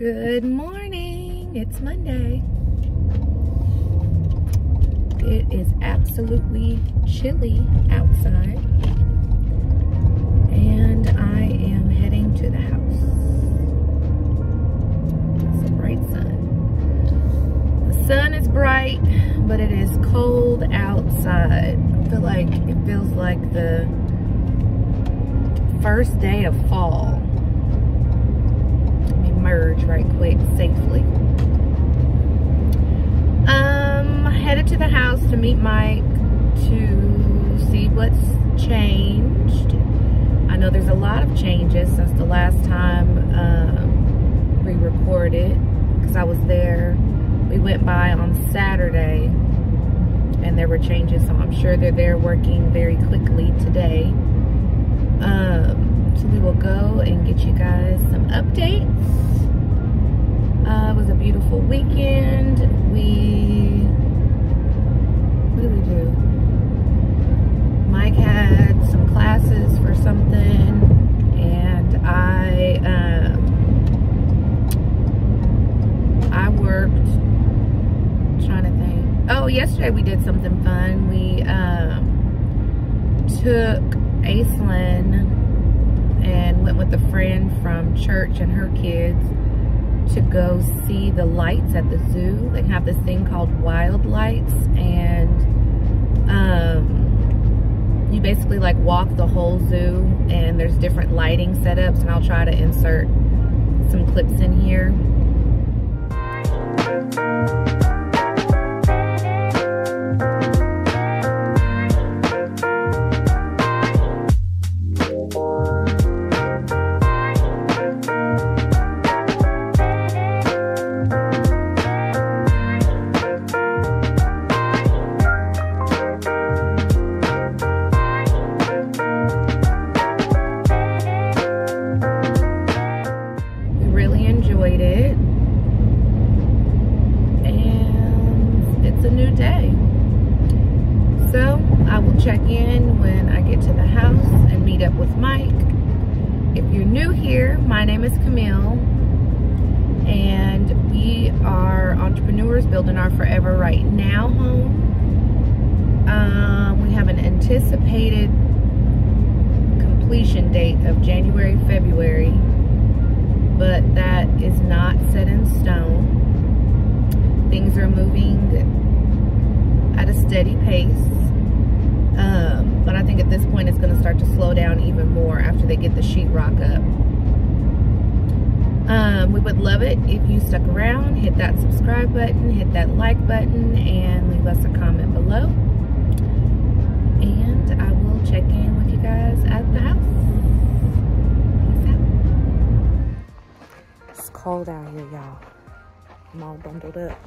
Good morning. It's Monday. It is absolutely chilly outside, and I am heading to the house. It's a bright sun. The sun is bright, but it is cold outside. I feel like it feels like the first day of fall. Let me merge right quick safely. Headed to the house to meet Mike to see what's changed. I know there's a lot of changes since the last time we recorded, because I was there. We went by on Saturday and there were changes, so I'm sure they're there working very quickly today. So we will go and get you guys some updates. It was a beautiful weekend. What did we do? Mike had some classes for something, and I worked. Trying to think. Oh, yesterday we did something fun. We took Aislinn and went with a friend from church and her kids to go see the lights at the zoo. They have this thing called wild lights, and you basically like walk the whole zoo, and there's different lighting setups, and I'll try to insert some clips in here. Check in when I get to the house and meet up with Mike. If you're new here, my name is Camille, and we are entrepreneurs building our forever right now home. We have an anticipated completion date of January, February, but that is not set in stone. Things are moving at a steady pace. But I think at this point it's going to start to slow down even more after they get the sheetrock up. We would love it if you stuck around, hit that subscribe button, hit that like button, and leave us a comment below. And I will check in with you guys at the house. Peace out. It's cold out here, y'all. I'm all bundled up.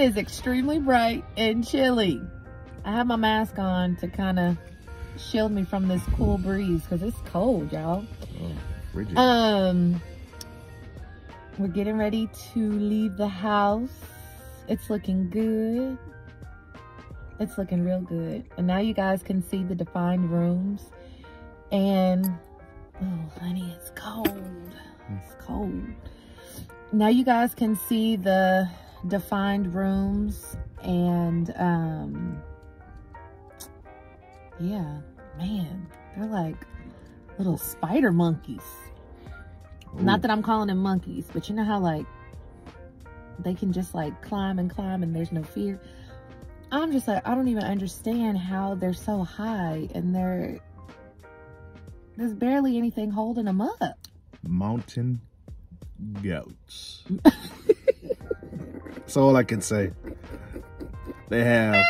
is extremely bright and chilly. I have my mask on to kind of shield me from this cool breeze because it's cold, y'all. Oh, frigid. We're getting ready to leave the house. It's looking good. It's looking real good. And now you guys can see the defined rooms. And, oh, honey, it's cold. It's cold. Now you guys can see the defined rooms. And, yeah, man, they're like little spider monkeys. Ooh. Not that I'm calling them monkeys, but you know how like they can just like climb and climb and there's no fear. I'm just like, I don't even understand how they're so high and there's barely anything holding them up. Mountain goats. That's all I can say. They have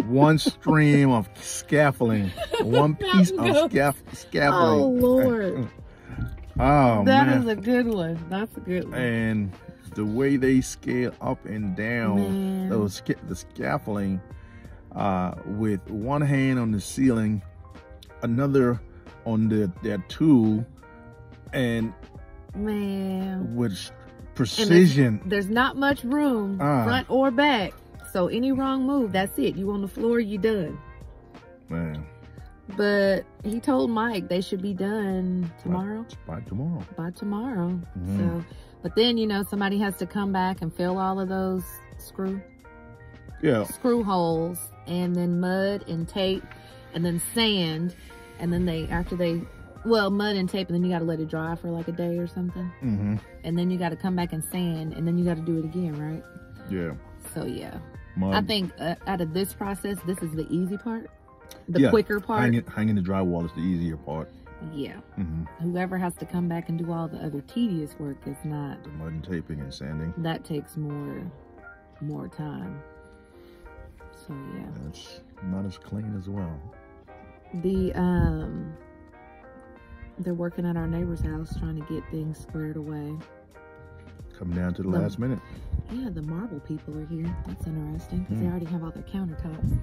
one stream of scaffolding, one piece of scaffolding. Oh, Lord. Oh, that man. is a good one. That's a good one. And the way they scale up and down the scaffolding, with one hand on the ceiling, another on their tool, and man, with precision. There's not much room, front or back. So any wrong move, that's it. You on the floor, you done. Man. But he told Mike they should be done tomorrow. By tomorrow. By tomorrow. So, but then, you know, somebody has to come back and fill all of those screw screw holes, and then mud and tape, and then sand, and then mud and tape, and then you got to let it dry for like a day or something. And then you got to come back and sand, and then you got to do it again, right? Yeah. So yeah, mud. I think out of this process, this is the easy part, the quicker part. Hanging the drywall is the easier part. Yeah. Whoever has to come back and do all the other tedious work is not. The mud and taping and sanding. That takes more time. So yeah. It's not as clean as well. They're working at our neighbor's house trying to get things squared away. Coming down to the last minute. Yeah, the marble people are here. That's interesting because they already have all their countertops.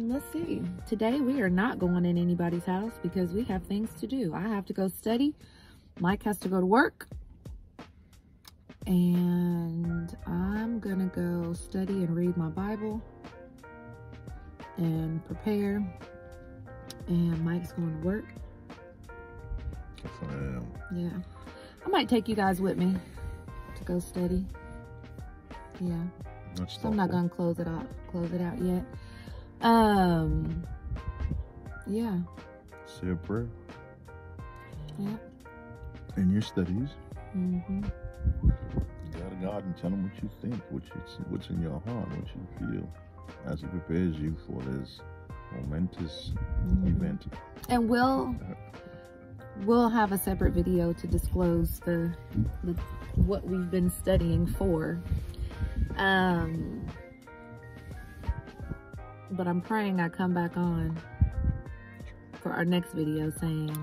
Let's see. Today we are not going in anybody's house because we have things to do. I have to go study. Mike has to go to work. And I'm gonna go study and read my Bible and prepare. And Mike's going to work. Yes, I am. Yeah. I might take you guys with me to go study. Yeah. So I'm not gonna close it out yet. Yeah. Say a prayer. Yeah. In your studies. Go to God and tell him what you think, what's in your heart, what you feel, as he prepares you for this momentous event. And we'll have a separate video to disclose the what we've been studying for. But I'm praying I come back on for our next video saying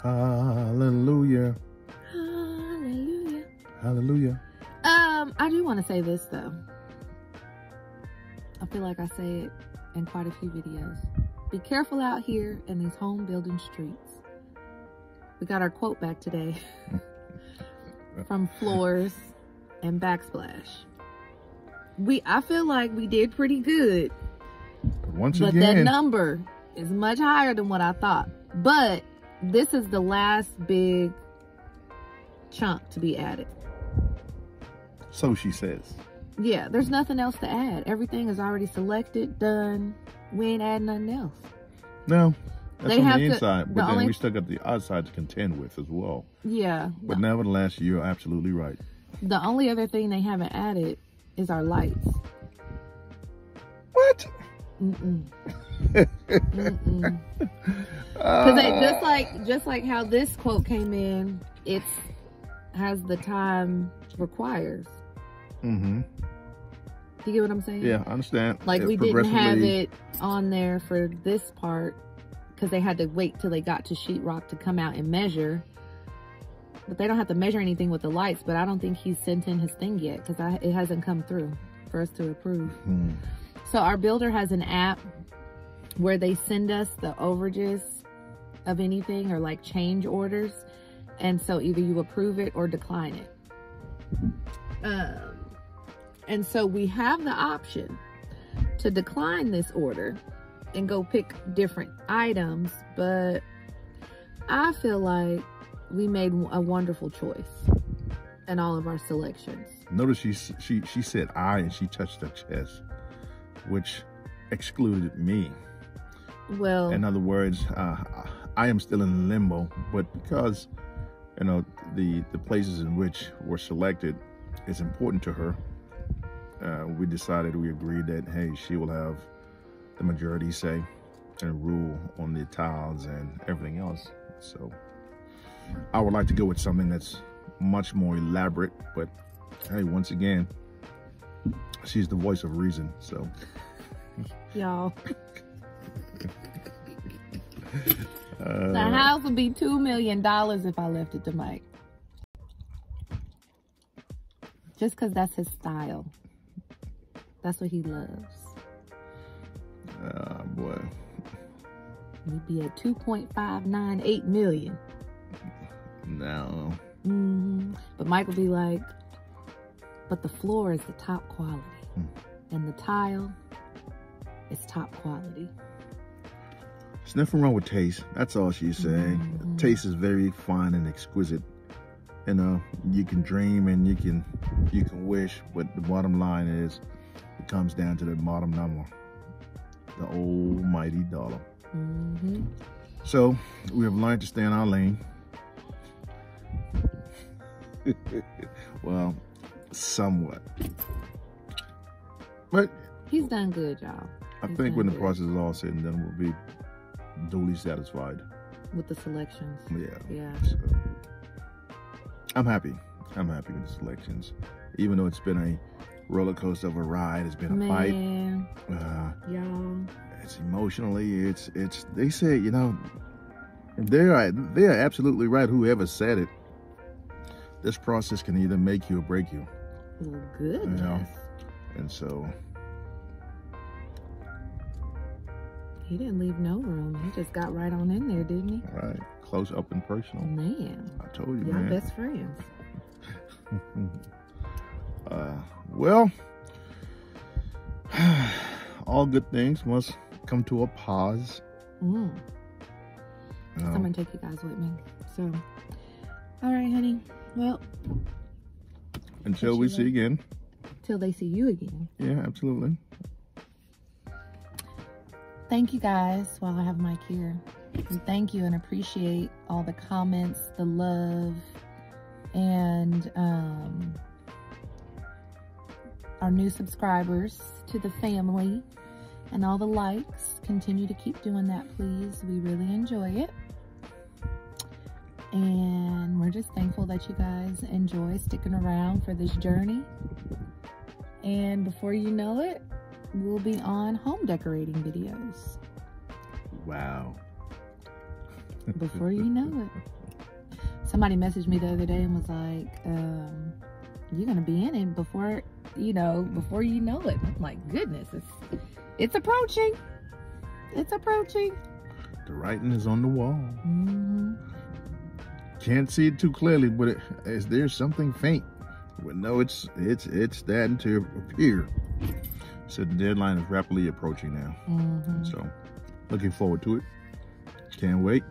hallelujah. Hallelujah. Hallelujah. I do want to say this though. I feel like I say it in quite a few videos. Be careful out here in these home building streets. We got our quote back today from Floors and Backsplash. I feel like we did pretty good. But that number is much higher than what I thought. But this is the last big chunk to be added. So she says. Yeah, there's nothing else to add. Everything is already selected, done. We ain't adding nothing else. No, that's on the inside. But then we still got the outside to contend with as well. Yeah. But nevertheless, you're absolutely right. The only other thing they haven't added is our lights. What? Because just like how this quote came in, it has the time requires. You get what I'm saying? Yeah, I understand. Like we didn't have it on there for this part because they had to wait till they got to sheetrock to come out and measure. but they don't have to measure anything with the lights. But I don't think he's sent in his thing yet because it hasn't come through for us to approve. So our builder has an app where they send us the overages of anything or like change orders. And so either you approve it or decline it. And so we have the option to decline this order and go pick different items. But I feel like we made a wonderful choice in all of our selections. Notice she said I and she touched her chest, which excluded me. Well, in other words, I am still in limbo, but because, you know, the places in which were selected is important to her, we agreed that, hey, she will have the majority say and rule on the tiles and everything else. So I would like to go with something that's much more elaborate, but hey, once again, she's the voice of reason, so. Y'all. The house would be $2 million if I left it to Mike. Just because that's his style. That's what he loves. Oh, boy. We'd be at 2.598 million. No. But Mike will be like, but the floor is the top quality. And the tile is top quality. There's nothing wrong with taste. That's all she's saying. Taste is very fine and exquisite. You know, you can dream and you can wish, but the bottom line is, it comes down to the bottom number, the almighty dollar. So we have learned to stay in our lane. Well, somewhat. But he's done good, y'all. I think when the process is all said and done, we'll be duly satisfied with the selections. Yeah. So, I'm happy. I'm happy with the selections, even though it's been a roller coaster of a ride. It's been a fight. Y'all. It's emotionally. It's. They say, you know, they are absolutely right. Whoever said it. This process can either make you or break you. Well, good. You know? And so. He didn't leave no room. He just got right on in there, didn't he? Right. Close up and personal. Man. I told you, y'all man. Best friends. Well, all good things must come to a pause. I'm going to take you guys with me. So, all right, honey. Well. Until we see again. Till they see you again. Yeah, absolutely. Thank you guys while I have Mike here. And thank you and appreciate all the comments, the love, and our new subscribers to the family and all the likes. Continue to keep doing that, please. We really enjoy it. And we're just thankful that you guys enjoy sticking around for this journey. And before you know it, we'll be on home decorating videos. Wow. Before you know it. Somebody messaged me the other day and was like, you're going to be in it before you know it. I'm like, goodness, it's approaching. It's approaching. The writing is on the wall. Can't see it too clearly, but there's something faint. But no, it's starting to appear. So the deadline is rapidly approaching now. So looking forward to it. Can't wait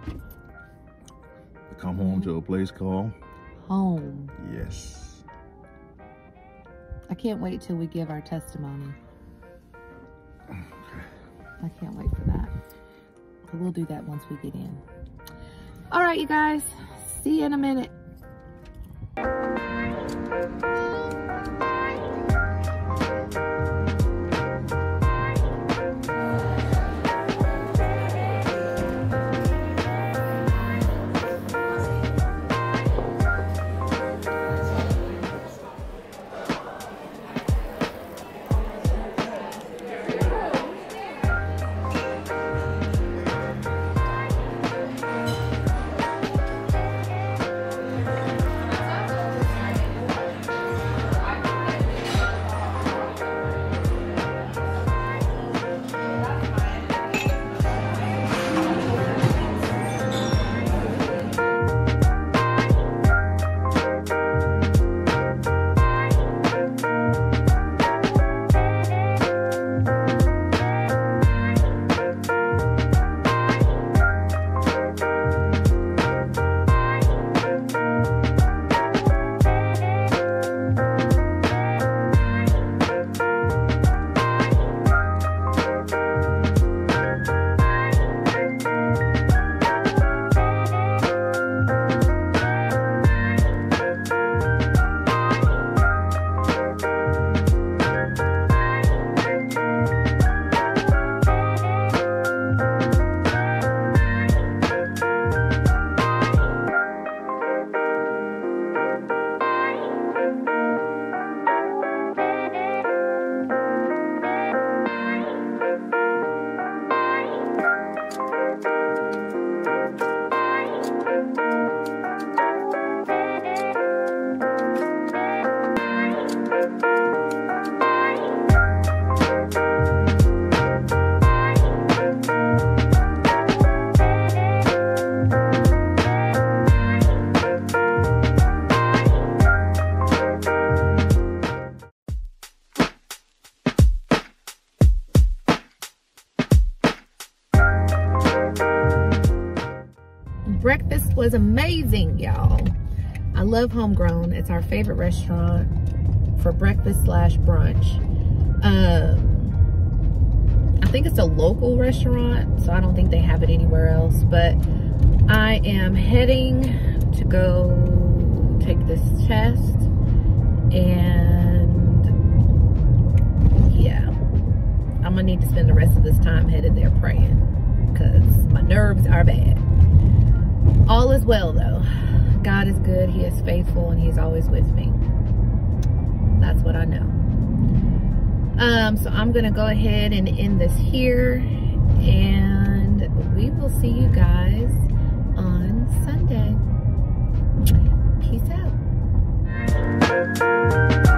to come home to a place called home. Yes. I can't wait till we give our testimony. I can't wait for that. But we'll do that once we get in. All right, you guys. See you in a minute. breakfast was amazing, y'all. I love Homegrown. It's our favorite restaurant for breakfast / brunch. I think it's a local restaurant, so I don't think they have it anywhere else, but I am heading to go take this test, and yeah, I'm gonna need to spend the rest of this time headed there praying, because my nerves are bad. All is well though. God is good, he is faithful, and he's always with me. That's what I know. So I'm gonna go ahead and end this here, and we will see you guys on Sunday. Peace out.